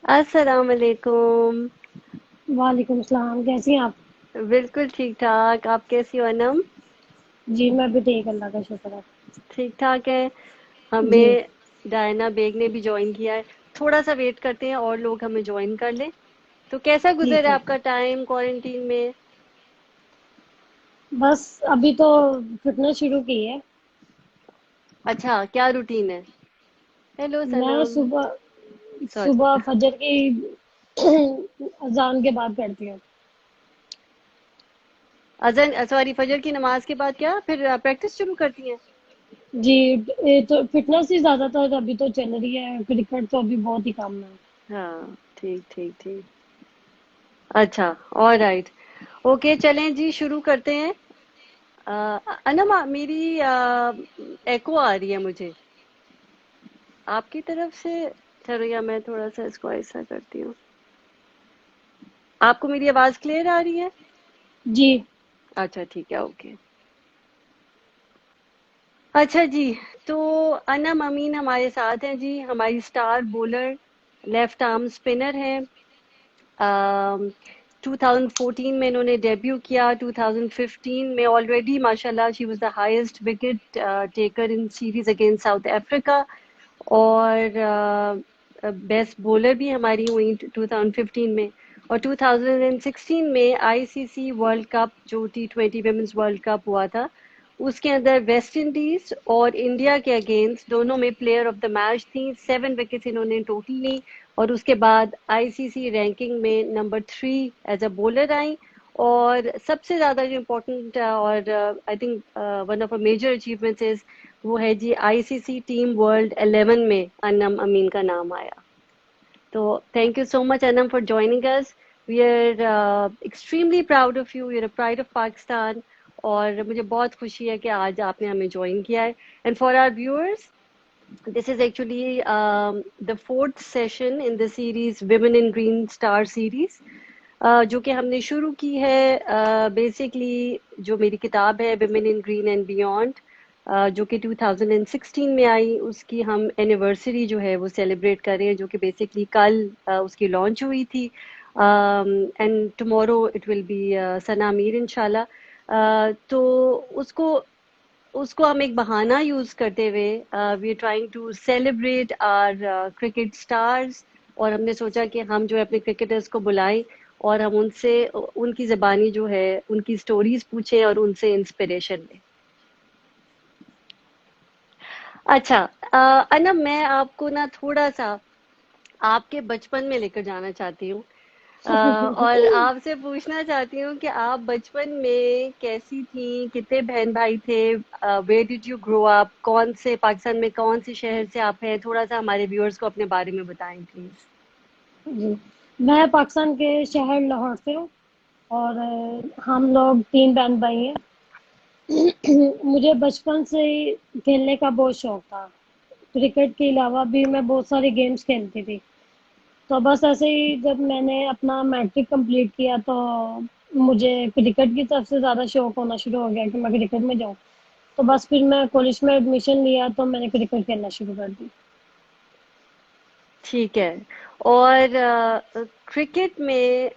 السلام علیکم. وعلیکم السلام، کیسی ہیں آپ؟ بالکل ٹھیک ٹھاک. آپ کیسی ہو انم؟ جی میں بھی ٹھیک، اللہ کا شکر ہے. ٹھیک ٹھاک ہے. جی ہمیں ڈائنا بیگ نے بھی جوائن کیا ہے. تھوڑا سا ویٹ کرتے ہیں اور لوگ ہمیں جوائن کر لیں. تو کیسا گزر ٹھیک ہے ہے. آپ کا ٹائم کوارنٹین میں؟ بس ابھی تو فٹنس شروع کی ہے. اچھا، کیا روٹین ہے؟ ہیلو میں سنم. صبح سوری. صبح فجر کی اذان کے بعد کرتی ہوں. اذان سوری فجر کی نماز کے بعد کیا پھر پریکٹس شروع کرتی ہیں؟ جی تو فٹنس ہی زیادہ تر ابھی تو چل رہی ہے، کرکٹ تو ابھی بہت ہی کم ہے. ہاں، ٹھیک ٹھیک ٹھیک. اچھا، آل رائٹ. اوکے چلیں جی شروع کرتے ہیں. انم میری ایکو آ رہی ہے مجھے آپ کی طرف سے. چلو یا میں تھوڑا سا اس کو ایسا کرتی ہوں. آپ کو میری آواز کلیئر آ رہی ہے؟ جی اچھا ٹھیک ہے. اوکے. اچھا جی. تو انم امین ہمارے ساتھ ہیں جی. ہماری star bowler, left arm spinner ہیں. 2014 میں انہوں نے ڈیبیو کیا. 2015 میں آلریڈی ماشاء اللہ she was the highest wicket taker in series against South Africa. اور بیسٹ بولر بھی ہماری ہوئی 2015 میں. اور 2016 میں آئی سی سی ورلڈ کپ جو T20 ویمنز ورلڈ کپ ہوا تھا اس کے اندر ویسٹ انڈیز اور انڈیا کے اگینسٹ دونوں میں پلیئر آف دا میچ تھیں. 7 وکٹس انہوں نے ٹوٹل لی. اور اس کے بعد آئی سی سی رینکنگ میں نمبر 3 ایز اے بولر آئیں. اور سب سے زیادہ جو امپورٹنٹ اور I think one of a major achievements وہ ہے جی آئی سی سی ٹیم ورلڈ 11 میں انم امین کا نام آیا. تو thank you so much Anam for joining اس. We are extremely proud of you. You are pride of Pakistan. اور مجھے بہت خوشی ہے کہ آج آپ نے ہمیں جوائن کیا ہے. And for our viewers this is actually the fourth session in the series Women in Green Star series, جو کہ ہم نے شروع کی ہے. بیسکلی جو میری کتاب ہے Women in Green and Beyond، جو کہ 2016 میں آئی، اس کی ہم اینیورسری جو ہے وہ سیلیبریٹ کر رہے ہیں، جو کہ بیسکلی کل اس کی لانچ ہوئی تھی. And tomorrow it will be Sana Amir انشاءاللہ. تو اس کو ہم ایک بہانہ یوز کرتے ہوئے we are trying to celebrate our cricket stars. اور ہم نے سوچا کہ ہم جو ہے اپنے کرکٹرز کو بلائیں اور ہم ان سے ان کی زبانی جو ہے ان کی سٹوریز پوچھیں اور ان سے انسپریشن لیں. اچھا انم میں آپ کو نا تھوڑا سا آپ کے بچپن میں لے کر جانا چاہتی ہوں. اور آپ سے پوچھنا چاہتی ہوں کہ آپ بچپن میں کیسی تھیں، کتنے بہن بھائی تھے، ویئر ڈیڈ یو گرو اپ، کون سے پاکستان میں کون سے شہر سے آپ ہیں؟ تھوڑا سا ہمارے ویورز کو اپنے بارے میں بتائیں پلیز. جی میں پاکستان کے شہر لاہور سے ہوں، اور ہم لوگ 3 بہن بھائی ہیں. مجھے بچپن سے ہی کھیلنے کا بہت شوق تھا. کرکٹ کے علاوہ بھی میں بہت سارے گیمز کھیلتی تھی. تو بس ایسے ہی جب میں نے اپنا میٹرک کمپلیٹ کیا تو مجھے کرکٹ کی طرف سے زیادہ شوق ہونا شروع ہو گیا کہ میں کرکٹ میں جاؤں. تو بس پھر میں کالج میں ایڈمیشن لیا تو میں نے کرکٹ کھیلنا شروع کر دی. ٹھیک ہے. اور کرکٹ میں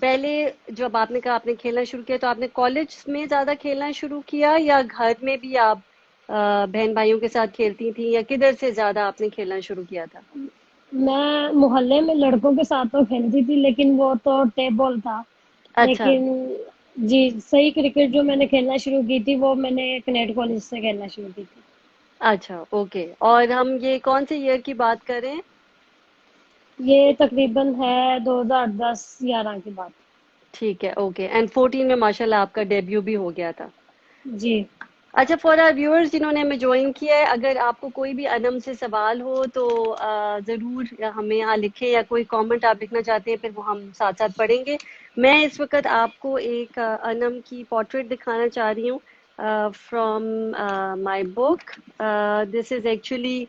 پہلے جب آپ نے کہا آپ نے کھیلنا شروع کیا تو آپ نے کالج میں زیادہ کھیلنا شروع کیا یا گھر میں بھی آپ بہن بھائیوں کے ساتھ کھیلتی تھیں، یا کدھر سے زیادہ آپ نے کھیلنا شروع کیا تھا؟ میں محلے میں لڑکوں کے ساتھ تو کھیلتی تھی، لیکن وہ تو ٹیپ بال تھا. اچھا لیکن جی صحیح کرکٹ جو میں نے کھیلنا شروع کی تھی وہ میں نے کنیٹ کالج سے کھیلنا شروع کی تھی. اچھا اوکے. اور ہم یہ کون سے ایئر کی بات کر رہے ہیں؟ یہ تقریباً ہے 2010-11 کی بات. ٹھیک ہے اوکے. اینڈ 14 میں ماشاء اللہ آپ کا ڈیبیو بھی ہو گیا تھا. جی اچھا فار آر ویورز جنہوں نے ہمیں جوائن کیا ہے، اگر آپ کو کوئی بھی انم سے سوال ہو تو ضرور ہمیں یہاں لکھیں، یا کوئی کامنٹ آپ لکھنا چاہتے ہیں پھر وہ ہم ساتھ ساتھ پڑھیں گے. میں اس وقت آپ کو ایک انم کی پورٹریٹ دکھانا چاہ رہی ہوں from my book. This is actually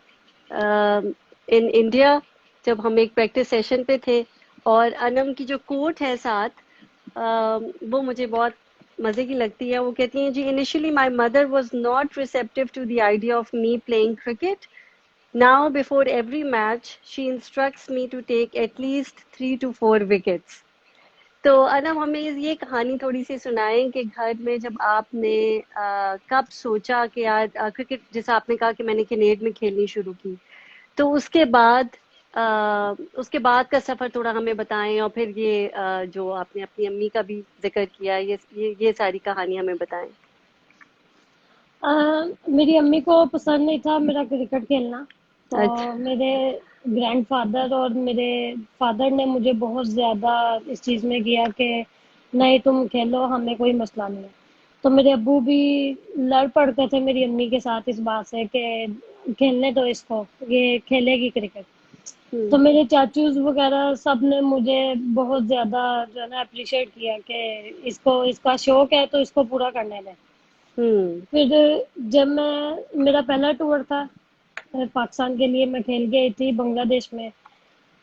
in India, جب ہم ایک پریکٹس سیشن پہ تھے. اور انم کی جو کوٹ ہے ساتھ وہ مجھے بہت مزے کی لگتی ہے. وہ کہتی ہیں جی initially my mother was not receptive to the idea of me playing cricket. Now, before every match, she instructs me to take at least 3 to 4 wickets. تو انم ہمیں یہ کہانی تھوڑی سی سنائیں کہ گھر میں جب آپ نے کب سوچا کہ یار کرکٹ، جیسا آپ نے کہا کہ میں نے کینیڈ میں کھیلنی شروع کی، تو اس کے بعد کا سفر تھوڑا ہمیں بتائیں، اور پھر یہ جو آپ نے اپنی امی کا بھی ذکر کیا، یہ ساری کہانی ہمیں بتائیں. میری امی کو پسند نہیں تھا میرا کرکٹ کھیلنا، تو اچھا. میرے گرینڈ فادر اور میرے فادر نے مجھے بہت زیادہ اس چیز میں کیا کہ نہیں تم کھیلو، ہمیں کوئی مسئلہ نہیں ہے. تو میرے ابو بھی لڑ پڑتے تھے میری امی کے ساتھ اس بات سے کہ کھیلنے دو اس کو، یہ کھیلے گی کرکٹ. تو میرے چاچوز وغیرہ سب نے مجھے بہت زیادہ جو ہے نا اپریشیٹ کیا کہ اس کا شوق ہے تو اس کو پورا کرنے دیں. پھر جب میرا پہلا ٹور تھا پاکستان کے لیے، میں کھیل گئی تھی بنگلہ دیش میں.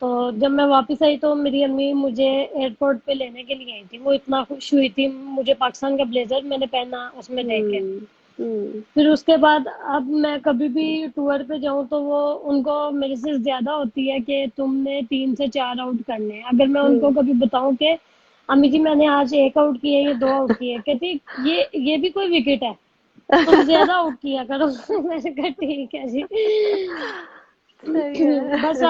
تو جب میں واپس آئی تو میری امی مجھے ایئرپورٹ پہ لینے کے لیے آئی تھی. وہ اتنا خوش ہوئی تھی مجھے پاکستان کا بلیزر میں نے پہنا اس میں دیکھ کے. پھر اس کے بعد اب میں کبھی بھی ٹور پہ جاؤں تو وہ ان کو میرے سے زیادہ ہوتی ہے کہ تم نے 3 سے 4 آؤٹ کرنے ہیں. اگر میں ان کو کبھی بتاؤں کہ امی جی میں نے آج 1 آؤٹ کیا ہے یا 2 آؤٹ کیے، کہتی یہ بھی کوئی وکٹ ہے، تم زیادہ آؤٹ کیا کرو. میں نے کہا ٹھیک ہے جی. صحیح ہے. بس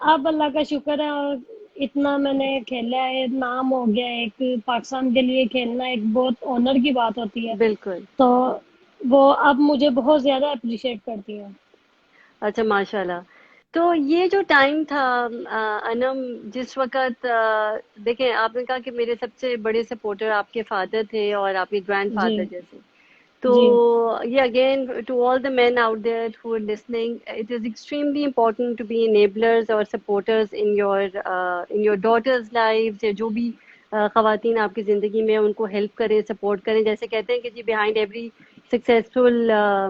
اب اللہ کا شکر ہے، اور اتنا میں نے کھیلا ہے، نام ہو گیا. ایک پاکستان کے لیے کھیلنا ایک بہت آنر کی بات ہوتی ہے. بالکل. تو وہ اب مجھے بہت زیادہ اپریشیٹ کرتی ہیں. اچھا، ماشاء اللہ. تو یہ جو ٹائم تھا انم، جس وقت دیکھیں آپ نے کہا کہ میرے سب سے بڑے سپورٹر آپ کے فادر تھے اور آپ کے گرینڈ جی فادر جیسے. تو جی یہ again to all the men out there who are listening, it is extremely important to be enablers اور supporters in your daughters lives، یا جو بھی خواتین آپ کی زندگی میں، ان کو ہیلپ کریں، سپورٹ کریں. جیسے کہتے ہیں کہ جی behind every successful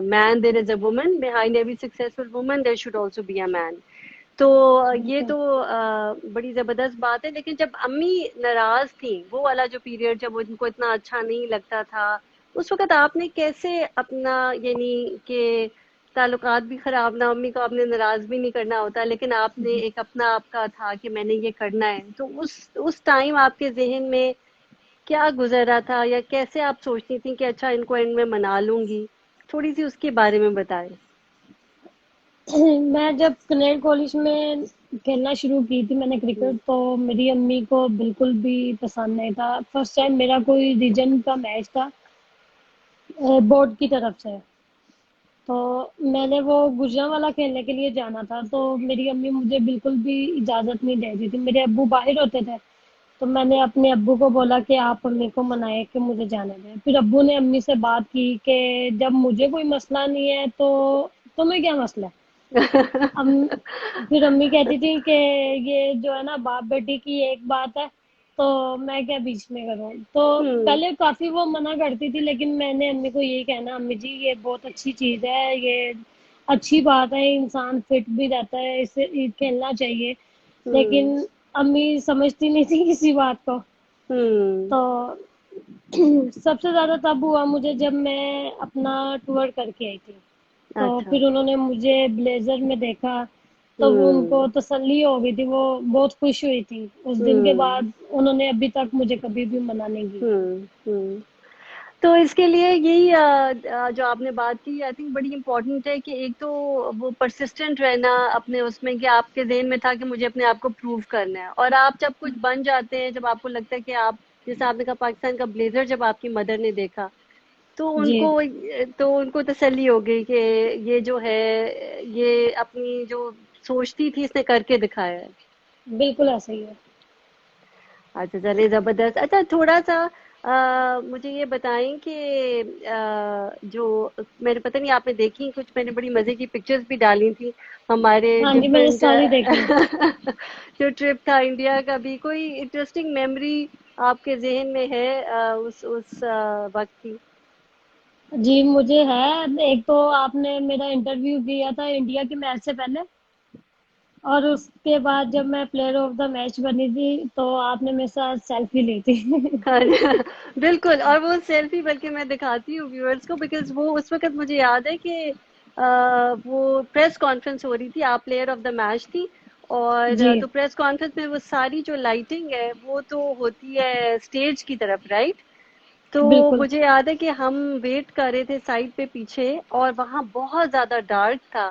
man there is a woman, behind every successful woman there should also be a man. تو یہ بالکل. تو بڑی زبردست بات ہے. لیکن جب امی ناراض تھیں، وہ والا جو پیریڈ جب ان کو اتنا اچھا نہیں لگتا تھا، اس وقت آپ نے کیسے اپنا، یعنی کہ تعلقات بھی خراب نہ، امی کو آپ نے ناراض بھی نہیں کرنا ہوتا، لیکن آپ نے ایک اپنا آپ کا تھا کہ میں نے یہ کرنا ہے. تو اس ٹائم آپ کے ذہن میں کیا گزر رہا تھا، یا کیسے آپ سوچتی تھیں کہ اچھا ان کو اینڈ میں منا لوں گی؟ تھوڑی سی اس کے بارے میں بتائیں. میں جب کنیڈ کالج میں کھیلنا شروع کی تھی میں نے کرکٹ، تو میری امی کو بالکل بھی پسند نہیں تھا. فرسٹ ٹائم میرا کوئی ریجن کا میچ تھا بورڈ کی طرف سے، تو میں نے وہ گجرانوالا کھیلنے کے لیے جانا تھا. تو میری امی مجھے بالکل بھی اجازت نہیں دے رہی تھی. میرے ابو باہر ہوتے تھے، تو میں نے اپنے ابو کو بولا کہ آپ امی کو منائے کہ مجھے جانے دیں. پھر ابو نے امی سے بات کی کہ جب مجھے کوئی مسئلہ نہیں ہے تو تمہیں کیا مسئلہ ہے. پھر امی کہتی تھی کہ یہ جو ہے نا باپ بیٹی کی ایک بات ہے، تو میں کیا بیچ میں کروں. تو پہلے کافی وہ منع کرتی تھی، لیکن میں نے امی کو یہی کہنا امی جی یہ بہت اچھی چیز ہے، یہ اچھی بات ہے، انسان فٹ بھی رہتا ہے، اسے کھیلنا چاہیے. لیکن امی سمجھتی نہیں تھی کسی بات کو. تو سب سے زیادہ تب ہوا مجھے جب میں اپنا ٹور کر کے آئی تھی. تو اچھا. پھر انہوں نے مجھے بلیزر میں دیکھا تو وہ ان کو تسلی ہو گئی تھی، وہ بہت خوش ہوئی تھی. اس دن کے بعد انہوں نے ابھی تک مجھے کبھی بھی منع نہیں کیا. تو اس کے لیے یہی جو آپ نے بات کی، آئی تھنک بڑی امپورٹنٹ ہے کہ ایک تو وہ پرسسٹنٹ رہنا اپنے اس میں، کہ آپ کے ذہن میں تھا کہ مجھے اپنے آپ کو پروو کرنا ہے. اور آپ جب کچھ بن جاتے ہیں، جب آپ کو لگتا ہے کہ آپ، جیسے آپ نے کہا پاکستان کا بلیزر جب آپ کی مدر نے دیکھا، تو جی ان کو تسلی ہو گئی کہ یہ جو ہے، یہ اپنی جو سوچتی تھی اس نے کر کے دکھایا ہے. بالکل ایسا ہی ہے. اچھا چلے زبردست. اچھا تھوڑا سا مجھے یہ بتائیں کہ جو میں نے پتہ نہیں آپ نے دیکھی کچھ، میں نے بڑی مزے کی پکچرز بھی ڈالی تھی ہمارے ہاں جی میں نے ڈفرینٹ ساری دیکھی. جو ٹرپ تھا انڈیا کا. بھی کوئی انٹرسٹنگ میموری آپ کے ذہن میں ہے اس وقت کی؟ جی مجھے ہے. ایک تو آپ نے میرا انٹرویو کیا تھا انڈیا کے میچ سے پہلے، اور اس کے بعد جب میں پلیئر آف دا میچ بنی تھی تو آپ نے میرے ساتھ سیلفی لی تھی. بالکل. اور وہ سیلفی بلکہ میں دکھاتی ہوں ویورز کو، بیکاز وہ اس وقت مجھے یاد ہے کہ وہ پریس کانفرنس ہو رہی تھی, آپ پلیئر آف دا میچ تھی, اور جی تو پریس کانفرنس میں وہ ساری جو لائٹنگ ہے وہ تو ہوتی ہے اسٹیج کی طرف, رائٹ؟ تو بالکل. مجھے یاد ہے کہ ہم ویٹ کر رہے تھے سائڈ پہ پیچھے, اور وہاں بہت زیادہ ڈارک تھا.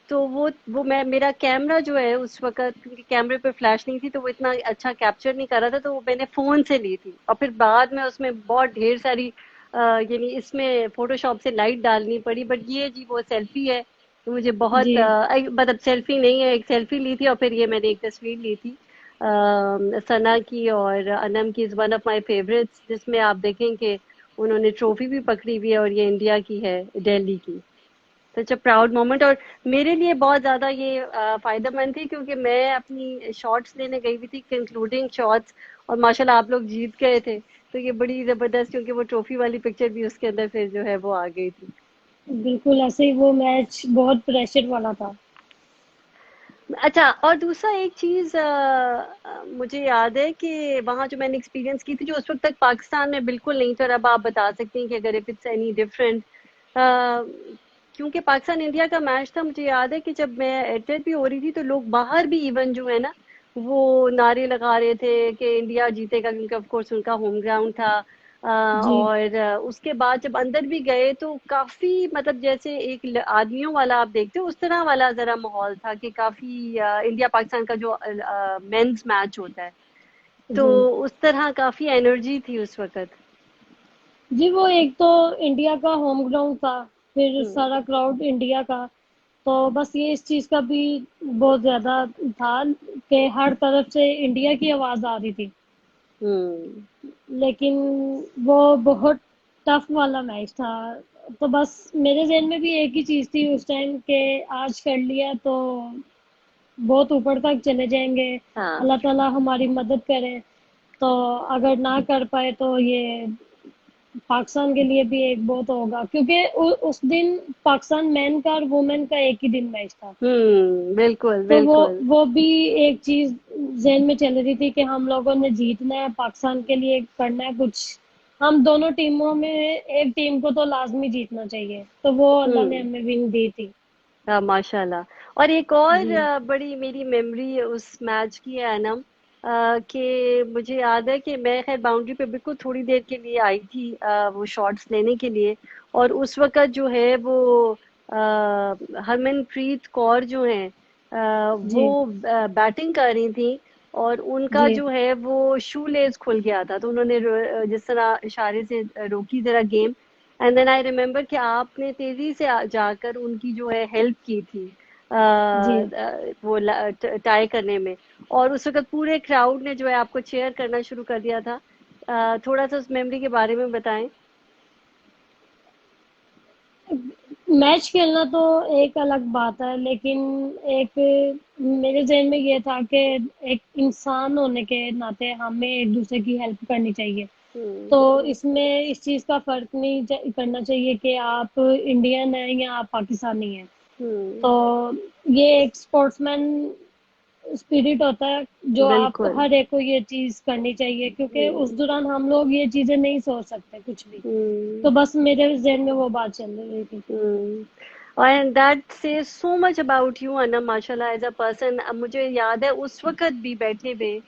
تو وہ میں میرا کیمرہ جو ہے اس وقت, کیونکہ کیمرے پہ فلیش نہیں تھی تو وہ اتنا اچھا کیپچر نہیں کر رہا تھا, تو وہ میں نے فون سے لی تھی, اور پھر بعد میں اس میں بہت ڈھیر ساری یعنی اس میں فوٹو شاپ سے لائٹ ڈالنی پڑی. بٹ یہ جی وہ سیلفی ہے, تو مجھے بہت جی مطلب سیلفی نہیں ہے, ایک سیلفی لی تھی, اور پھر یہ میں نے ایک تصویر لی تھی ثنا کی اور انم کی, is one of my favourites, جس میں آپ دیکھیں کہ انہوں نے ٹرافی بھی پکڑی ہوئی ہے, اور یہ انڈیا کی ہے, دہلی کی. سچ اے پراؤڈ مومنٹ. اور میرے لیے بہت زیادہ یہ فائدہ مند تھی, کیونکہ میں اپنی شارٹس لینے گئی ہوئی تھی, انکلوڈنگ شارٹس, اور ماشاء اللہ آپ لوگ جیت گئے تھے, تو یہ بڑی زبردست, کیونکہ وہ ٹرافی والی پکچر بھی اس کے اندر پھر جو ہے وہ آ گئی تھی. بالکل ایسے ہی, وہ میچ بہت پریشر والا تھا. اچھا, اور دوسرا ایک چیز مجھے یاد ہے کہ وہاں جو میں نے ایکسپیرینس کی تھی, جو اس وقت تک پاکستان میں بالکل نہیں تھا, اور اب آپ بتا سکتے ہیں کہ اگر اف اٹس اینی ڈفرینٹ, کیونکہ پاکستان انڈیا کا میچ تھا, مجھے یاد ہے کہ جب میں ایڈیٹ بھی ہو رہی تھی تو لوگ باہر بھی ایون جو ہے نا وہ نعرے لگا رہے تھے کہ انڈیا جیتے گا, کیونکہ آف کورس ان کا ہوم گراؤنڈ تھا. جی اور اس کے بعد جب اندر بھی گئے تو کافی مطلب جیسے ایک آدمیوں والا آپ دیکھتے ہو اس طرح والا ذرا ماحول تھا, کہ کافی انڈیا پاکستان کا جو مینز میچ ہوتا ہے تو جی اس طرح کافی انرجی تھی اس وقت. جی, وہ ایک تو انڈیا کا ہوم گراؤنڈ تھا, پھر ہوں سارا کراؤڈ انڈیا کا, تو بس یہ اس چیز کا بھی بہت زیادہ تھا کہ ہر طرف سے انڈیا کی آواز آ رہی تھی. ہوں لیکن وہ بہت ٹف والا میچ تھا. تو بس میرے ذہن میں بھی ایک ہی چیز تھی اس ٹائم کہ آج کر لیا تو بہت اوپر تک چلے جائیں گے, ہاں اللہ تعالی ہماری مدد کرے. تو اگر نہ کر پائے تو یہ پاکستان کے لیے بھی ایک بہت ہوگا, کیونکہ اس دن پاکستان مین کا اور وومین کا ایک ہی دن میچ تھا. بالکل تو بالکل. وہ بھی ایک چیز ذہن میں چل رہی تھی کہ ہم لوگوں نے جیتنا ہے, پاکستان کے لیے کرنا ہے کچھ, ہم دونوں ٹیموں میں ایک ٹیم کو تو لازمی جیتنا چاہیے, تو وہ اللہ نے ہوں ہمیں ون دی تھی. ہاں ماشاء اللہ. اور ایک اور جی بڑی میری میموری اس میچ کی ہے انم, کہ مجھے یاد ہے کہ میں خیر باؤنڈری پہ بالکل تھوڑی دیر کے لیے آئی تھی وہ شاٹس لینے کے لیے, اور اس وقت جو ہے وہ ہرمن پریت کور جو ہیں وہ جی بیٹنگ کر رہی تھیں, اور ان کا جی جو ہے وہ شو لیز کھل گیا تھا, تو انہوں نے جس طرح اشارے سے روکی ذرا game, and then I remember کہ آپ نے تیزی سے جا کر ان کی جو ہے ہیلپ کی تھی جی وہ ٹائی کرنے میں, اور اس وقت پورے کراؤڈ نے جو ہے آپ کو چیئر کرنا شروع کر دیا تھا. تھوڑا سا اس میموری کے بارے میں بتائیں. میچ کھیلنا تو ایک الگ بات ہے, لیکن ایک میرے ذہن میں یہ تھا کہ ایک انسان ہونے کے ناطے ہمیں ایک دوسرے کی ہیلپ کرنی چاہیے. ہوں تو اس میں اس چیز کا فرق نہیں کرنا چاہیے کہ آپ انڈین ہیں یا آپ پاکستانی ہیں. ہوں تو یہ ایک اسپورٹس مین اسپرٹ ہوتا ہے جو آپ بالکل. ہر ایک کو یہ چیز کرنی چاہیے, کیونکہ ہوں اس دوران ہم لوگ یہ چیزیں نہیں سوچ سکتے کچھ بھی. ہوں تو بس میرے ذہن میں وہ بات چل رہی تھی. And that says so much about you um, ماشاء اللہ, ایز اے پرسن. مجھے یاد ہے اس وقت بھی بیٹھے ہوئے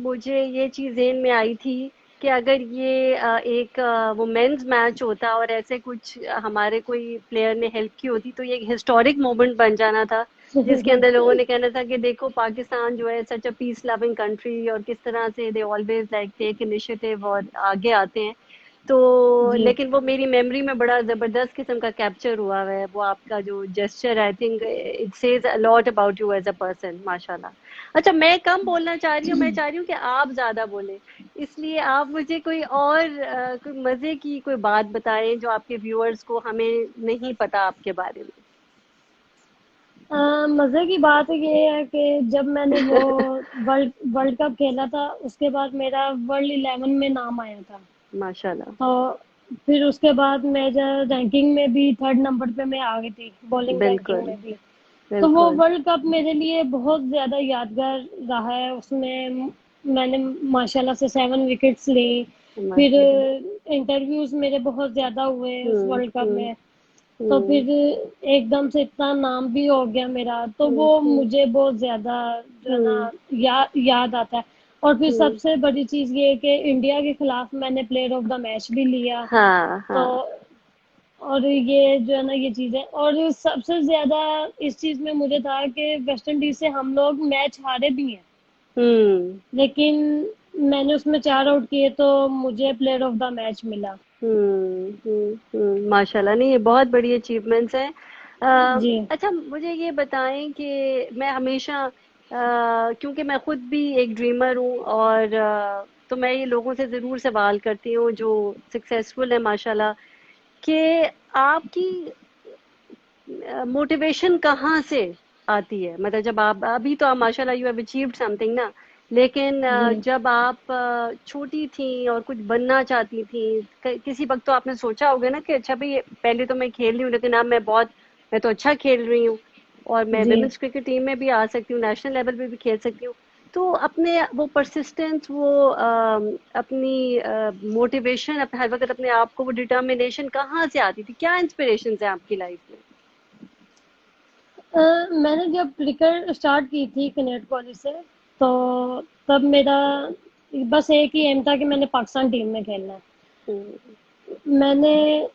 مجھے یہ چیز ذہن میں آئی تھی کہ اگر یہ ایک وہ مینز میچ ہوتا اور ایسے کچھ ہمارے کوئی پلیئر نے ہیلپ کی ہوتی تو یہ ایک ہسٹورک مومنٹ بن جانا تھا, جس کے اندر لوگوں نے کہنا تھا کہ دیکھو پاکستان جو ہے سچ اے پیس لونگ کنٹری, اور کس طرح سے they always like take initiative اور آگے آتے ہیں. تو جی لیکن وہ میری میموری میں بڑا زبردست قسم کا کیپچر ہوا ہوا ہے, وہ آپ کا جو gesture, I think it says a lot about you as a person, ماشاء اللہ. اچھا, میں کم بولنا چاہ رہی ہوں, میں چاہ رہی ہوں کہ آپ زیادہ بولیں, اس لیے آپ مجھے کوئی اور کوئی مزے کی کوئی بات بتائیں جو آپ کے ویورز کو ہمیں نہیں پتا آپ کے بارے میں. مزے کی بات یہ ہے کہ جب میں نے وہ ورلڈ کپ کھیلا تھا اس کے بعد میرا ورلڈ 11 میں نام آیا تھا. ماشاء اللہ. تو پھر اس کے بعد میں رینکنگ میں بھی 3rd نمبر پہ میں آ گئی تھی, بالنگ رینکنگ بالکل میں بھی. تو وہ بالکل. ورلڈ کپ میرے لیے بہت زیادہ یادگار رہا ہے. اس میں نے ماشاءاللہ سے 7 وکٹس لی. پھر ماشاء اللہ. انٹرویوز میرے بہت زیادہ ہوئے اس ورلڈ کپ میں. تو پھر ایک دم سے اتنا نام بھی ہو گیا میرا, تو وہ مجھے بہت زیادہ جو ہے نا یاد آتا ہے. اور پھر سب سے بڑی چیز یہ ہے کہ انڈیا کے خلاف میں نے پلیئر آف دا میچ بھی لیا. ہاں تو ہاں اور یہ جو ہے نا یہ چیزیں, اور سب سے زیادہ اس چیز میں مجھے تھا کہ ویسٹ انڈیز سے ہم لوگ میچ ہارے بھی ہیں, لیکن میں نے اس میں 4 آؤٹ کیے تو مجھے پلیئر آف دا میچ ملا. ماشاء اللہ, نہیں یہ بہت بڑی اچیومنٹس ہیں. جی اچھا مجھے یہ بتائیں کہ میں ہمیشہ کیونکہ میں خود بھی ایک ڈریمر ہوں, اور تو میں یہ لوگوں سے ضرور سوال کرتی ہوں جو سکسیزفل ہیں ماشاء اللہ, کہ آپ کی موٹیویشن کہاں سے آتی ہے؟ مطلب جب آپ ابھی تو آپ ماشاء اللہ you have achieved something نا, لیکن جی جب آپ چھوٹی تھیں اور کچھ بننا چاہتی تھیں, کسی وقت تو آپ نے سوچا ہوگا نا کہ اچھا بھائی پہلے تو میں کھیل رہی ہوں لیکن اب میں تو اچھا کھیل رہی ہوں اور میں جی ویمنس کرکٹ ٹیم میں بھی آ سکتی ہوں, نیشنل لیول پہ بھی کھیل سکتی ہوں. تو اپنے وہ پرسسٹنس, وہ اپنی موٹیویشن, ہر وقت اپنے آپ کو وہ ڈٹرمنیشن کہاں سے آتی تھی؟ کیا انسپریشنز ہیں آپ کی لائف میں؟ میں نے جب کرکٹ اسٹارٹ کی تھی کنیٹ کالج سے, تو تب میرا بس ایک ہی ایم تھا کہ میں نے پاکستان ٹیم میں کھیلنا ہے. میں نے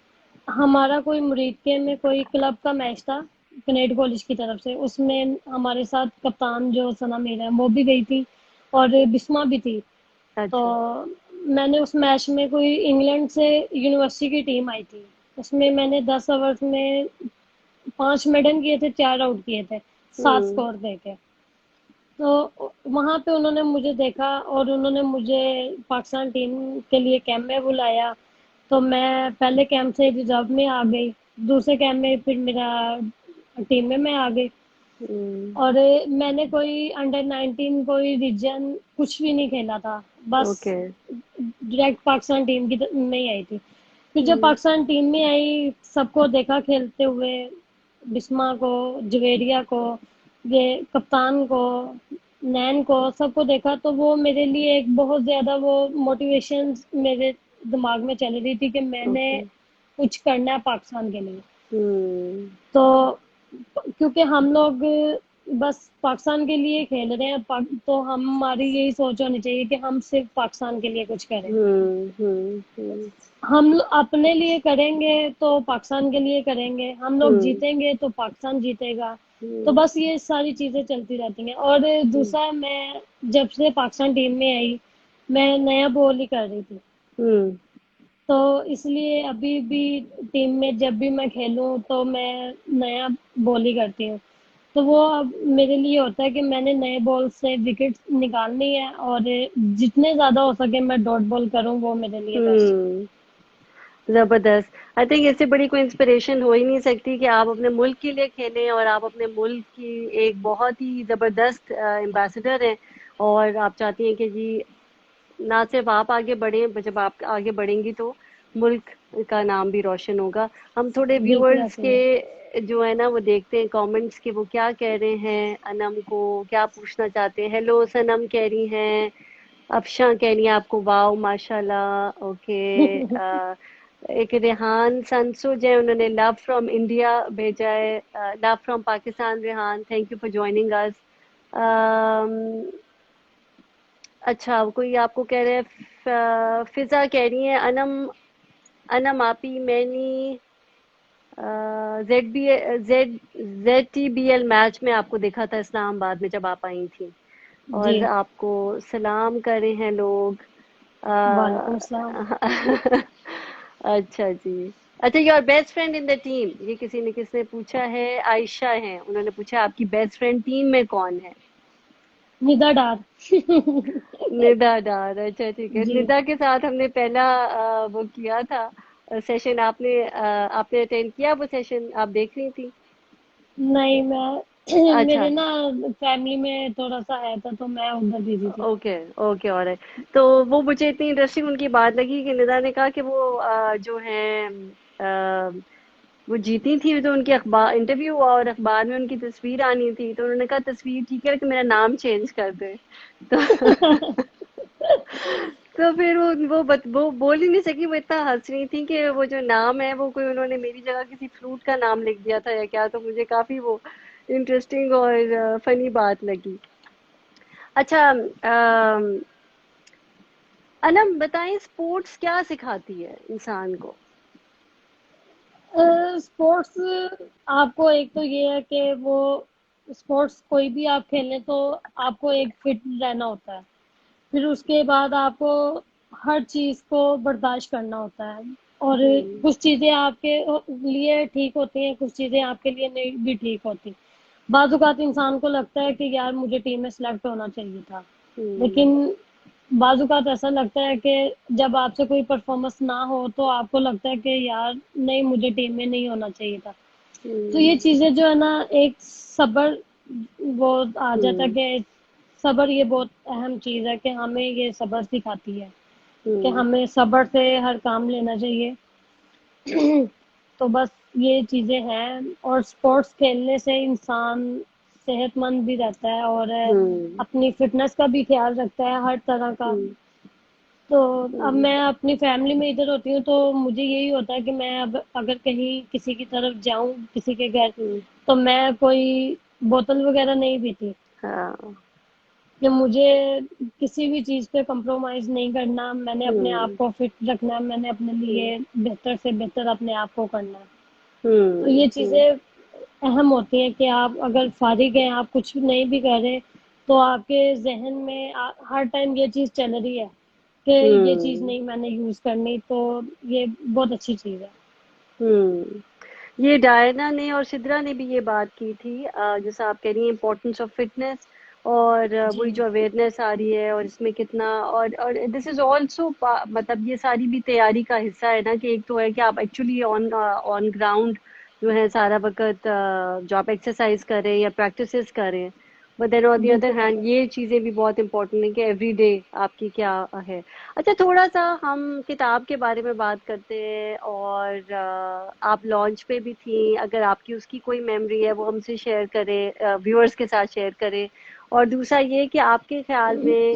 ہمارا کوئی مرید میں کوئی کلب کا میچ تھا کنیٹ کالج کی طرف سے, اس میں ہمارے ساتھ کپتان جو ثنا میر ہے وہ بھی گئی تھی اور بسما بھی تھی. تو اچھا میں نے اس میچ میں کوئی انگلینڈ سے یونیورسٹی کی ٹیم آئی تھی, اس میں میں نے 10 اوورز میں 5 میڈن کیے تھے, 4 آؤٹ کیے تھے, 7 سکور دے کے. تو وہاں پہ انہوں نے مجھے دیکھا اور انہوں نے مجھے پاکستان ٹیم کے لیے کیمپ میں بلایا. تو میں پہلے کیمپ سے ریزرو میں آ گئی, دوسرے کیمپ میں پھر میرا ٹیم میں آ گئی. اور میں نے کوئی انڈر 19 کوئی ریجن کچھ بھی نہیں کھیلا تھا, بس اوکے. ڈائریکٹ پاکستان ٹیم کی میں ہی آئی تھی. پھر جب پاکستان ٹیم میں آئی, سب کو دیکھا کھیلتے ہوئے, بسما کو, جویریہ کو, یہ کپتان کو, نین کو, سب کو دیکھا, تو وہ میرے لیے ایک بہت زیادہ وہ موٹیویشن میرے دماغ میں چل رہی تھی کہ میں نے اوکے. کچھ کرنا ہے پاکستان کے لیے. تو کیونکہ ہم لوگ بس پاکستان کے لیے کھیل رہے ہیں, تو ہماری یہی سوچ ہونی چاہیے کہ ہم صرف پاکستان کے لیے کچھ کریں. ہم اپنے لیے کریں گے تو پاکستان کے لیے کریں گے, ہم لوگ جیتیں گے تو پاکستان جیتے گا. تو بس یہ ساری چیزیں چلتی رہتی ہیں. اور دوسرا, میں جب سے پاکستان ٹیم میں آئی میں نیا بول ہی کر رہی تھی, تو اس لیے ابھی بھی ٹیم میں جب بھی میں کھیلوں تو میں نیا بول ہی کرتی ہوں. تو وہ اب میرے لیے ہوتا ہے کہ میں نے نئے بال سے وکٹ نکالنی ہے, اور جتنے زیادہ ہو سکے میں ڈاٹ بال کروں, وہ میرے لیے بیسٹ ہے. زبردست. آئی تھنک اس سے بڑی کوئی انسپریشن ہو ہی نہیں سکتی کہ آپ اپنے ملک کے لیے کھیلیں, اور آپ اپنے ملک کی ایک بہت ہی زبردست ایمبیسڈر ہیں, اور آپ چاہتی ہیں کہ جی نہ صرف آپ آگے بڑھیں, جب آپ آگے بڑھیں گی تو ملک کا نام بھی روشن ہوگا. ہم تھوڑے بالکل ویورز ایسے ہی کے ہے. جو ہے نا وہ دیکھتے ہیں کامنٹس کے, وہ کیا کہہ رہے ہیں, انم کو کیا پوچھنا چاہتے ہیں. ہیلو سنم کہہ رہی ہیں, افشاں کہہ رہی ہیں آپ کو واو ماشاء اللہ. اوکے. ایک ریحان سنسوج ہے, انہوں نے لو فرام انڈیا بھیجا ہے, love from Pakistan. Rehan thank you for joining us. اچھا کوئی آپ کو کہہ رہے ہیں, فضا کہہ رہی ہیں, انم آپی میں نے Z T B L match میں آپ کو دیکھا تھا اسلام آباد میں جب آپ آئی تھیں, اور جی, آپ کو سلام کر رہے ہیں لوگ. وعلیکم السلام. اچھا جی. اچھا, your best friend in the team, یہ کسی نے پوچھا ہے, عائشہ ہیں, انہوں نے پوچھا آپ کی بیسٹ فرینڈ ٹیم میں کون ہے؟ ندا ڈار. ندا ڈار. اچھا ٹھیک ہے. جی, ندا کے ساتھ ہم نے پہلا وہ کیا تھا سیشن, آپ نے اٹینڈ کیا وہ سیشن؟ آپ دیکھ رہی تھی؟ نہیں میں اچھا میرے نا فیملی میں تھوڑا سا ہے تھا, تو میں ادھر بزی تھی. Okay okay. اور تو وہ مجھے اتنی انٹرسٹنگ ان کی بات لگی کہ ندا نے کہا کہ وہ جو ہیں وہ جیتی تھی, تو ان کی اخبار انٹرویو ہوا اور اخبار میں ان کی تصویر آنی تھی, تو انہوں نے کہا تصویر ٹھیک ہے لیکن میرا نام چینج کر دے. تو تو پھر وہ بول ہی نہیں سکی، وہ اتنا ہنس رہی تھی کہ وہ جو نام ہے وہ کوئی انہوں نے میری جگہ کسی فروٹ کا نام لکھ دیا تھا یا کیا، تو مجھے کافی وہ انٹرسٹنگ اور فنی بات لگی. اچھا انم بتائیں، اسپورٹس کیا سکھاتی ہے انسان کو؟ اسپورٹس آپ کو ایک تو یہ ہے کہ وہ اسپورٹس کوئی بھی آپ کھیلیں تو آپ کو ایک فٹ رہنا ہوتا ہے. پھر اس کے بعد آپ کو ہر چیز کو برداشت کرنا ہوتا ہے، اور ہوں کچھ چیزیں آپ کے لیے ٹھیک ہوتی ہیں، کچھ چیزیں آپ کے لیے نہیں بھی ٹھیک ہوتی. بعض اوقات انسان کو لگتا ہے کہ یار مجھے ٹیم میں سلیکٹ ہونا چاہیے تھا، ہوں لیکن بعض اوقات ایسا لگتا ہے کہ جب آپ سے کوئی پرفارمنس نہ ہو تو آپ کو لگتا ہے کہ یار نہیں، مجھے ٹیم میں نہیں ہونا چاہیے تھا. تو یہ ہوں چیزیں جو ہے نا، ایک صبر وہ آ جاتا ہے ہوں کہ صبر یہ بہت اہم چیز ہے کہ ہمیں یہ صبر سکھاتی ہے کہ ہوں ہمیں صبر سے ہر کام لینا چاہیے. تو بس یہ چیزیں ہیں. اور اسپورٹس کھیلنے سے انسان صحت مند بھی رہتا ہے اور ہوں اپنی فٹنس کا بھی خیال رکھتا ہے ہر طرح کا. ہوں تو اب ہوں میں اپنی فیملی میں ادھر ہوتی ہوں تو مجھے یہی ہوتا ہے کہ میں اب اگر کہیں کسی کی طرف جاؤں کسی کے گھر، ہوں تو میں کوئی بوتل وغیرہ نہیں پیتی، ہاں کہ مجھے کسی بھی چیز پہ کمپرومائز نہیں کرنا. میں نے اپنے ہوں آپ کو فٹ رکھنا ہے، میں نے اپنے ہوں لیے بہتر سے بہتر اپنے آپ کو کرنا ہے. تو ہوں یہ ہوں چیزیں اہم ہوتی ہیں کہ آپ اگر فارغ ہیں، آپ کچھ نہیں بھی کر رہے، تو آپ کے ذہن میں ہر ٹائم یہ چیز چل رہی ہے کہ یہ چیز ہوں نہیں میں نے یوز کرنی. تو یہ بہت اچھی چیز ہے. ہوں یہ ڈائنا نے اور سدرا نے بھی یہ بات کی تھی، جیسا آپ کہہ رہی ہیں امپورٹینس آف فٹنس، اور وہی جی جو اویئرنیس آ رہی ہے، اور اس میں کتنا اور دس از آلسو مطلب یہ ساری بھی تیاری کا حصہ ہے نا، کہ ایک تو ہے کہ آپ ایکچولی آن گراؤنڈ جو ہے سارا وقت جو آپ ایکسرسائز کریں یا پریکٹسز کریں، but then on the other بالکل. ہینڈ یہ چیزیں بھی بہت امپورٹنٹ ہیں کہ ایوری ڈے آپ کی کیا ہے. اچھا تھوڑا سا ہم کتاب کے بارے میں بات کرتے ہیں، اور آپ لانچ پہ بھی تھیں، اگر آپ کی اس کی کوئی میموری ہے وہ ہم سے شیئر کریں، ویورز کے ساتھ شیئر کریں. اور دوسرا یہ کہ آپ کے خیال میں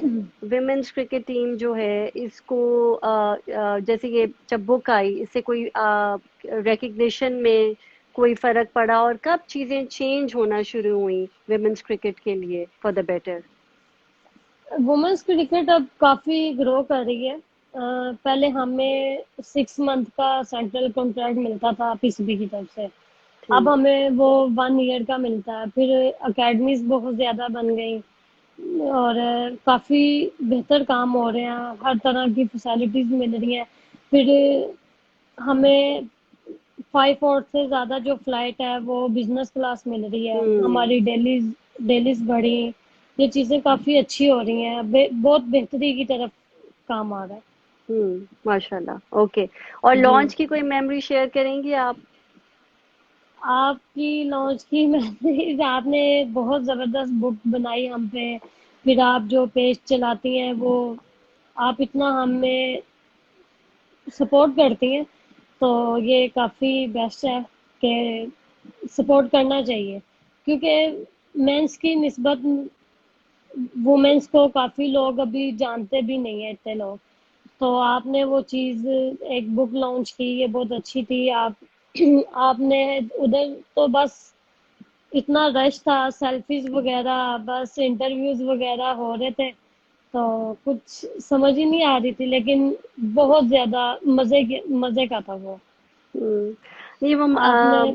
ویمنس کرکٹ ٹیم جو ہے اس کو جیسے یہ جب بک آئی اس سے کوئی ریکگنیشن میں کوئی فرق پڑا، اور کب چیزیں چینج ہونا شروع ہوئیں ویمنس کرکٹ کے لیے for the better? Women's cricket اب کافی گرو کر رہی ہے. پہلے ہمیں 6 منتھ کا سینٹرل کانٹریکٹ ملتا تھا پی سی بی کی طرف سے، اب ٹھیک. ہمیں وہ 1 ایئر کا ملتا ہے. پھر اکیڈمیز بہت زیادہ بن گئی اور کافی بہتر کام ہو رہے ہیں، ہر طرح کی فیسلٹیز مل رہی ہیں. پھر ہمیں 5 اور سے زیادہ جو فلائٹ ہے وہ بزنس کلاس مل رہی ہے. ہوں ہماری ڈیلیز بڑھی، یہ چیزیں کافی اچھی ہو رہی ہیں، بہت بہتری کی طرف کام آ رہا ہے. ماشاء اللہ. اوکے، اور جی. لانچ کی کوئی میموری شیئر کریں گی آپ؟ آپ کی لانچ کی آپ نے بہت زبردست بک بنائی ہم پہ، پھر آپ جو پیج چلاتی ہیں وہ آپ اتنا ہمیں سپورٹ کرتی ہیں، تو یہ کافی بیسٹ ہے کہ سپورٹ کرنا چاہیے، کیونکہ مینس کی نسبت وومینس کو کافی لوگ ابھی جانتے بھی نہیں ہیں اتنے لوگ. تو آپ نے وہ چیز ایک بک لانچ کی، یہ بہت اچھی تھی. آپ نے ادھر تو بس اتنا رش تھا، سیلفیز وغیرہ، بس انٹرویوز وغیرہ ہو رہے تھے، تو کچھ سمجھ ہی نہیں آ رہی تھی، لیکن بہت زیادہ مزے کا تھا وہ. نہیں وہ آپ نے.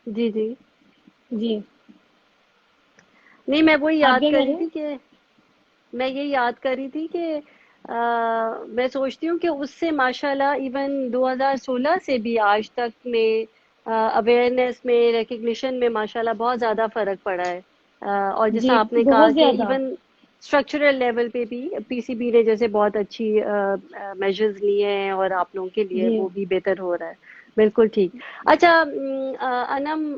جی جی. جی. نہیں میں وہی آپ یاد کیا کر کہہ رہے رہی ہیں؟ تھی کہ میں یہ یاد کر رہی تھی کہ میں سوچتی ہوں کہ اس سے ماشاء اللہ ایون 2016 سے بھی آج تک میں اویئرنیس میں، ریکگنیشن میں ماشاء اللہ بہت زیادہ فرق پڑا ہے. اور جی جیسا آپ نے کہا بہت کہ زیادہ. ایون اسٹرکچرل لیول پہ بھی پی سی بی نے جیسے بہت اچھی میجرز لیے ہیں، اور آپ لوگوں کے لیے جی. وہ بھی بہتر ہو رہا ہے. بالکل ٹھیک. اچھا انم،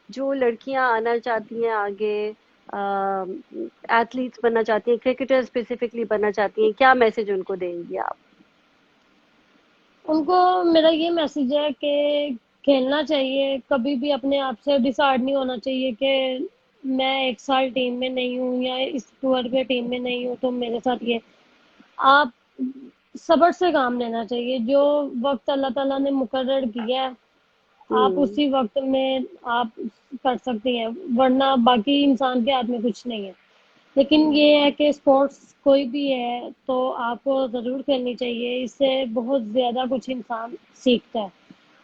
جو لڑکیاں آنا چاہتی ہیں آگے، ایتھلیٹس بننا چاہتی ہیں، کرکٹر اسپیسیفکلی بننا چاہتی ہیں، کیا میسج ان کو دیں گی آپ؟ ان کو میرا یہ میسج ہے کہ کھیلنا چاہیے، کبھی بھی اپنے آپ سے ڈسہارڈ نہیں ہونا چاہیے کہ میں 1 سال ٹیم میں نہیں ہوں یا اس ٹور پہ ٹیم میں نہیں ہوں تو میرے ساتھ یہ. آپ صبر سے کام لینا چاہیے. جو وقت اللہ تعالیٰ نے مقرر کیا ہے آپ اسی وقت میں آپ کر سکتی ہیں, ورنہ باقی انسان کے ہاتھ میں کچھ نہیں ہے. لیکن یہ ہے کہ اسپورٹس کوئی بھی ہے تو آپ کو ضرور کرنی چاہیے, اس سے بہت زیادہ کچھ انسان سیکھتا ہے.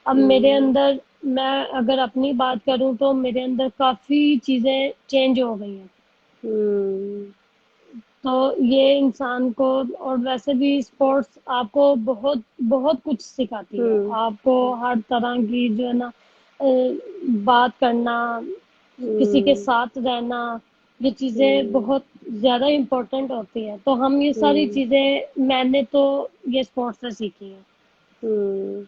اب میرے اندر, میں اگر اپنی بات کروں تو میرے اندر کافی چیزیں چینج ہو گئی ہیں. تو یہ انسان کو, اور ویسے بھی اسپورٹس آپ کو بہت بہت کچھ سکھاتی ہے. آپ کو ہر طرح کی جو ہے نا بات کرنا, کسی کے ساتھ رہنا, یہ چیزیں بہت زیادہ امپورٹنٹ ہوتی ہیں. تو ہم یہ ساری چیزیں, میں نے تو یہ اسپورٹس سے سیکھی ہیں.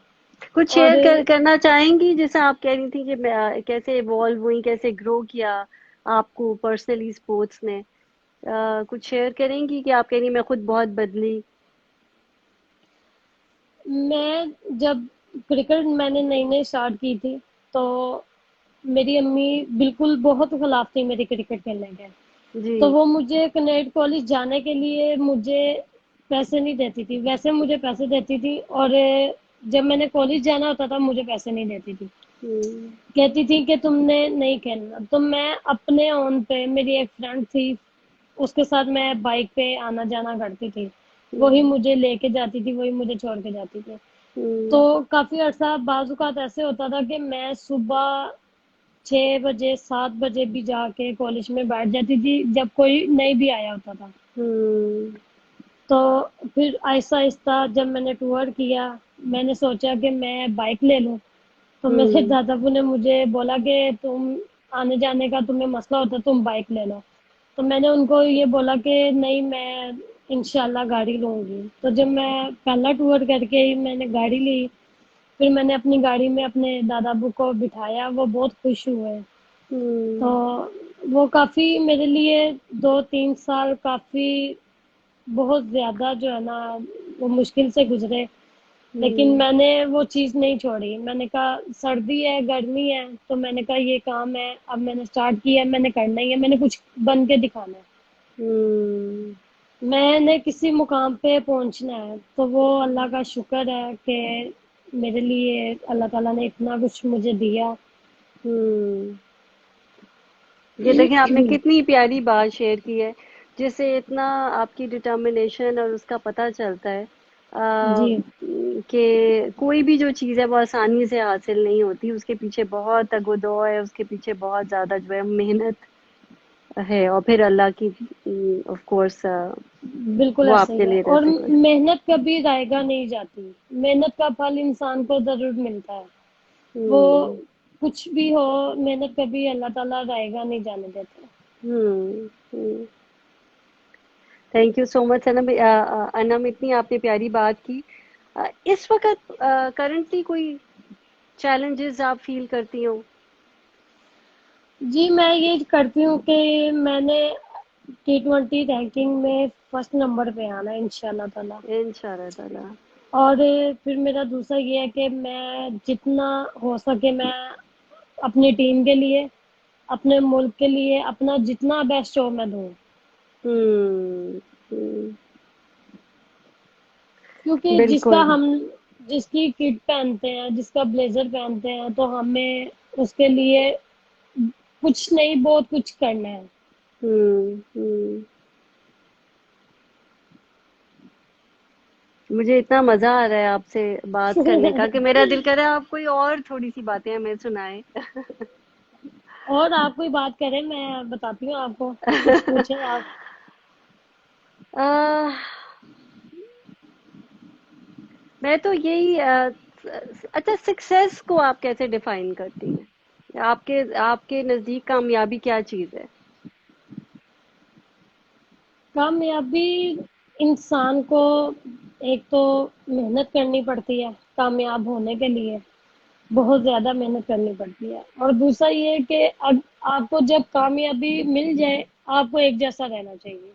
کچھ اور شیئر کرنا چاہیں گی جیسے آپ کہہ رہی تھی کہ کیسے ایوالو ہوئی, کیسے گرو کیا آپ کو پرسنلی اسپورٹس نے, کچھ شیئر کریں گی کہ آپ کہہ رہی میں خود بہت بدلی؟ میں جب کرکٹ میں نے نئی نئی اسٹارٹ کی تھی تو میری امی بالکل بہت خلاف تھی میری کرکٹ کھیلنے کے. جی. تو وہ مجھے کنیڈ کالج جانے کے لیے مجھے پیسے نہیں دیتی تھی, ویسے مجھے پیسے دیتی تھی, اور جب میں نے کالج جانا ہوتا تھا مجھے پیسے نہیں دیتی تھی. کہتی تھی کہ تم نے نہیں کھیلنا. تو میں اپنے اون پہ, میری ایک فرینڈ تھی اس کے ساتھ میں بائک پہ آنا جانا کرتی تھی, وہی مجھے لے کے جاتی تھی, وہی مجھے چھوڑ کے جاتی تھی. تو کافی عرصہ بعض اوقات ایسے ہوتا تھا کہ میں صبح 6 بجے 7 بجے بھی جا کے کالج میں بیٹھ جاتی تھی جب کوئی نہیں بھی آیا ہوتا تھا. تو پھر آہستہ آہستہ جب میں نے ٹور کیا, میں نے سوچا کہ میں بائک لے لوں. تو میرے دادا ابو نے مجھے بولا کہ تم آنے جانے کا تمہیں مسئلہ ہوتا ہے, تم بائک لے لو. تو میں نے ان کو یہ بولا کہ نہیں, میں انشاءاللہ گاڑی لوں گی. تو جب میں پہلا ٹور کر کے میں نے گاڑی لی, پھر میں نے اپنی گاڑی میں اپنے دادا ابو کو بٹھایا, وہ بہت خوش ہوئے. تو وہ کافی میرے لیے 2-3 سال کافی بہت زیادہ جو ہے نا وہ مشکل سے گزرے. لیکن میں نے وہ چیز نہیں چھوڑی. میں نے کہا سردی ہے, گرمی ہے, تو میں نے کہا یہ کام ہے, اب میں نے اسٹارٹ کیا ہے, میں نے کرنا ہی ہے, میں نے کچھ بن کے دکھانا ہے, میں نے کسی مقام پہ پہنچنا ہے. تو وہ اللہ کا شکر ہے کہ میرے لیے اللہ تعالیٰ نے اتنا کچھ مجھے دیا. یہ دیکھیں آپ نے کتنی پیاری بات شیئر کی ہے, جس سے اتنا آپ کی ڈٹرمنیشن اور اس کا پتہ چلتا ہے جی کہ کوئی بھی جو چیز ہے وہ آسانی سے حاصل نہیں ہوتی, اس کے پیچھے بہت تگ و دو ہے, اس کے پیچھے بہت زیادہ جو ہے محنت ہے, اور پھر اللہ کی آف کورس بالکل وہ ایسا آپ کے ہی ہے. لیے اور رہتے ہیں. محنت کبھی ضائع نہیں جاتی, محنت کا پھل انسان کو ضرور ملتا ہے. وہ کچھ بھی ہو, محنت کبھی اللہ تعالیٰ ضائع نہیں جانے دیتا. تھینک یو سو مچ انم, اتنی آپ نے پیاری بات کی. اس وقت کرنٹلی کوئی چیلنجز آپ فیل کرتی ہوں؟ جی میں یہ کرتی ہوں کہ میں نے T20 رینکنگ میں فرسٹ نمبر پہ آنا ہے انشاءاللہ تعالیٰ. انشاءاللہ تعالیٰ. اور پھر میرا دوسرا یہ ہے کہ میں جتنا ہو سکے میں اپنی ٹیم کے لیے, اپنے ملک کے لیے اپنا جتنا بیسٹ ہو میں دوں. کیونکہ بالکل. جس کی کٹ پہنتے ہیں, جس کا بلیزر پہنتے ہیں, تو ہمیں اس کے لیے کچھ نہیں بہت کچھ کرنا ہے. مجھے اتنا مزہ آ رہا ہے آپ سے بات کرنے کا کہ میرا دل کر رہا ہے آپ کوئی اور تھوڑی سی باتیں ہمیں سنائیں. اور آپ کوئی بات کریں, میں بتاتی ہوں آپ کو, کچھ پوچھیں آپ. میں تو یہی اچھا, سکسیس کو آپ کیسے ڈیفائن کرتی ہیں؟ آپ کے نزدیک کامیابی کیا چیز ہے؟ کامیابی انسان کو ایک تو محنت کرنی پڑتی ہے کامیاب ہونے کے لیے, بہت زیادہ محنت کرنی پڑتی ہے. اور دوسرا یہ کہ اب آپ کو جب کامیابی مل جائے آپ کو ایک جیسا رہنا چاہیے.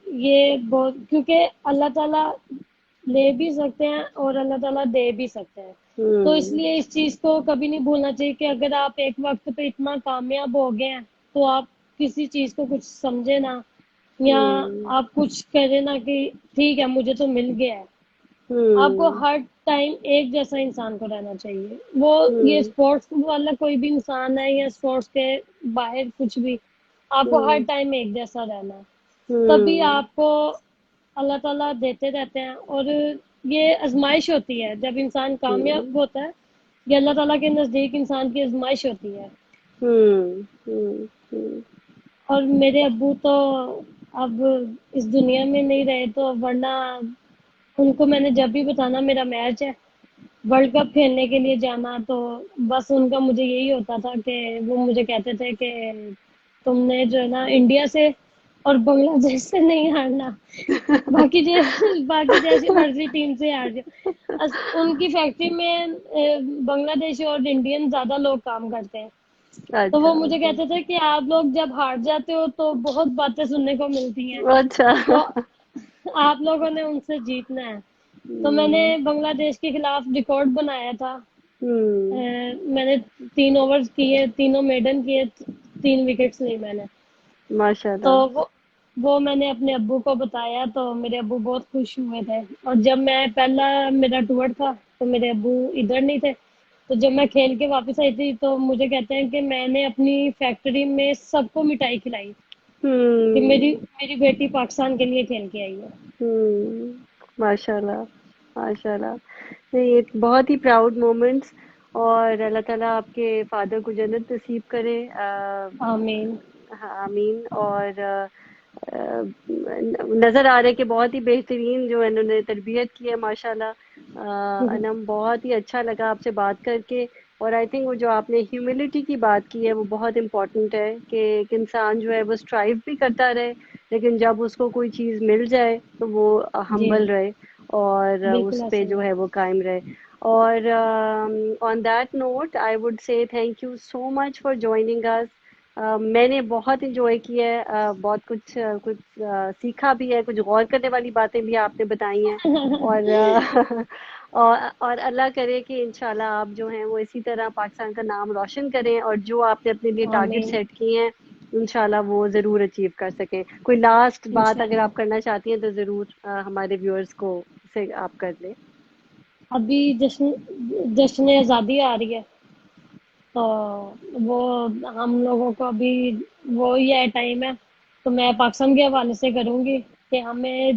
یہ بہت, کیونکہ اللہ تعالیٰ لے بھی سکتے ہیں اور اللہ تعالیٰ دے بھی سکتے ہیں. تو اس لیے اس چیز کو کبھی نہیں بھولنا چاہیے کہ اگر آپ ایک وقت پہ اتنا کامیاب ہو گئے ہیں تو آپ کسی چیز کو کچھ سمجھے نا, یا ہوں آپ کچھ کریں نا کہ ٹھیک ہے مجھے تو مل گیا ہے. آپ کو ہوں ہر ٹائم ایک جیسا انسان کو رہنا چاہیے. وہ یہ ہوں اسپورٹس والا کوئی بھی انسان ہے یا اسپورٹس کے باہر کچھ بھی، آپ کو ہر ہوں ٹائم ایک جیسا رہنا ہے. تبھی ہوں آپ کو اللہ تعالیٰ دیتے رہتے ہیں. اور یہ آزمائش ہوتی ہے جب انسان ہوں کامیاب ہوتا ہے. یہ اللہ تعالیٰ کے نزدیک انسان کی آزمائش ہوتی ہے. ہوں ہوں ہوں اور میرے ابو تو اب اس دنیا میں نہیں رہے، تو ورنہ ان کو میں نے جب بھی بتانا میرا میچ ہے ورلڈ کپ کھیلنے کے لیے جانا، تو بس ان کا مجھے یہی ہوتا تھا کہ وہ مجھے کہتے تھے کہ تم نے جو ہے نا انڈیا سے اور بنگلہ دیش سے نہیں ہارنا، باقی جیسی مرضی ٹیم سے ہار جاؤ. ان کی فیکٹری میں بنگلہ دیشی اور انڈین زیادہ لوگ کام کرتے ہیں. تو اچھا وہ مجھے اچھا کہتے تھے کہ آپ لوگ جب ہار جاتے ہو تو بہت باتیں سننے کو ملتی ہیں، اچھا. تو آپ لوگوں نے ان سے جیتنا ہے. تو میں نے ہوں بنگلہ دیش کے خلاف ریکارڈ بنایا تھا. ہوں میں نے 3 اوورز کیے، تینوں میڈن کیے، 3 وکٹس لی میں نے. ماشاء تو اللہ. وہ میں نے اپنے ابو کو بتایا تو میرے ابو بہت خوش ہوئے تھے. اور جب میں پہلا میرا ٹور تھا تو میرے ابو ادھر نہیں تھے. تو جب میں کھیل کے واپس آئی تھی تو مجھے کہتے ہیں کہ میں نے اپنی فیکٹری میں سب کو مٹائی کھلائی کہ ہوں میری بیٹی پاکستان کے لیے کھیل کے آئی ہے. ہوں ماشاء اللہ ماشاء اللہ. نہیں، یہ بہت ہی پراؤڈ مومنٹس. اور اللہ تعالیٰ آپ کے فادر کو جنت نصیب کرے. آمین. ہاں آمین. اور نظر آ رہا ہے کہ بہت ہی بہترین جو انہوں نے تربیت کی ہے ماشاء اللہ. انم بہت ہی اچھا لگا آپ سے بات کر کے. اور آئی تھنک وہ جو آپ نے ہیوملٹی کی بات کی ہے وہ بہت امپورٹنٹ ہے کہ ایک انسان جو ہے وہ اسٹرائیو بھی کرتا رہے، لیکن جب اس کو کوئی چیز مل جائے تو وہ جی ہمبل رہے اور بالکل اس پہ ایسا ہی جو ہے. ہے وہ قائم رہے. اور on that note I would say thank you so much for joining us. میں نے بہت انجوائے کیا ہے. بہت کچھ سیکھا بھی ہے. کچھ غور کرنے والی باتیں بھی آپ نے بتائی ہیں. اور اور اللہ کرے کہ انشاءاللہ آپ جو ہیں وہ اسی طرح پاکستان کا نام روشن کریں، اور جو آپ نے اپنے لیے ٹارگٹ آمین. سیٹ کیے ہیں انشاءاللہ وہ ضرور اچیو کر سکیں. کوئی لاسٹ بات اگر انشاءاللہ. آپ کرنا چاہتی ہیں تو ضرور ہمارے ویورز کو سے آپ کر لیں. ابھی جشن آزادی آ رہی ہے، تو وہ ہم لوگوں کو ابھی وہ یہ ٹائم ہے. تو میں پاکستان کے حوالے سے کروں گی کہ ہمیں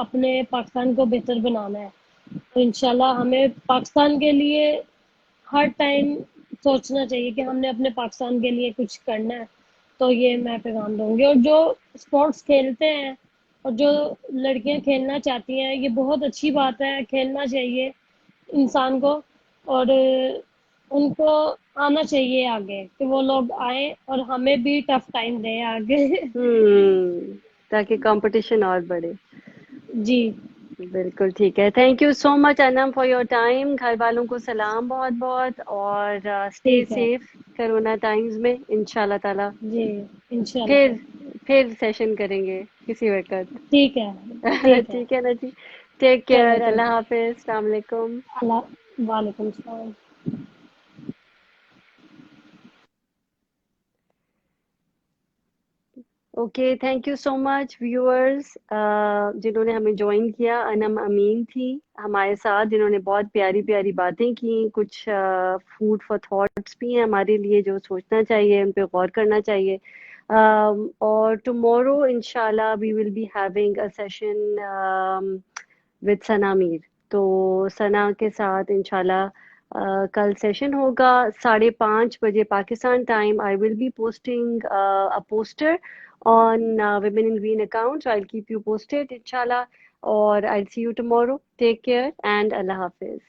اپنے پاکستان کو بہتر بنانا ہے. تو انشاءاللہ ہمیں پاکستان کے لیے ہر ٹائم سوچنا چاہیے کہ ہم نے اپنے پاکستان کے لیے کچھ کرنا ہے. تو یہ میں پیغام دوں گی. اور جو اسپورٹس کھیلتے ہیں اور جو لڑکیاں کھیلنا چاہتی ہیں یہ بہت اچھی بات ہے، کھیلنا چاہیے انسان کو. اور ان کو آنا چاہیے آگے کہ وہ لوگ آئیں اور ہمیں بھی ٹف ٹائم دیں آگے. تاکہ کمپٹیشن اور بڑھے. جی بالکل ٹھیک ہے. Thank you so much Anam for your time. گھر والوں کو سلام بہت بہت. اور اسٹے ٹھیک ہے. سیف کرونا ٹائمز میں ان شاء اللہ تعالی. جی پھر انشاءاللہ. پھر سیشن کریں گے کسی وقت. ٹھیک ہے. ٹھیک ہے نا جی. ٹیک چلو کیئر. ٹھیک اللہ ہے. حافظ. السلام علیکم. وعلیکم السلام. Okay thank you so much viewers جنہوں نے ہمیں جوائن کیا. انم امین تھی ہمارے ساتھ جنہوں نے بہت پیاری پیاری باتیں کی. کچھ فوڈ فار تھاٹس بھی ہیں ہمارے لیے جو سوچنا چاہیے، ان پہ غور کرنا چاہیے. اور ٹمورو انشاءاللہ we will be having a session with Sana Mir. تو ثنا کے ساتھ انشاءاللہ کل سیشن ہوگا 5:30 بجے Pakistan time. I will be posting a poster on Women in Green account. So I'll keep you posted, inshallah. Or I'll see you tomorrow. Take care and Allah Hafiz.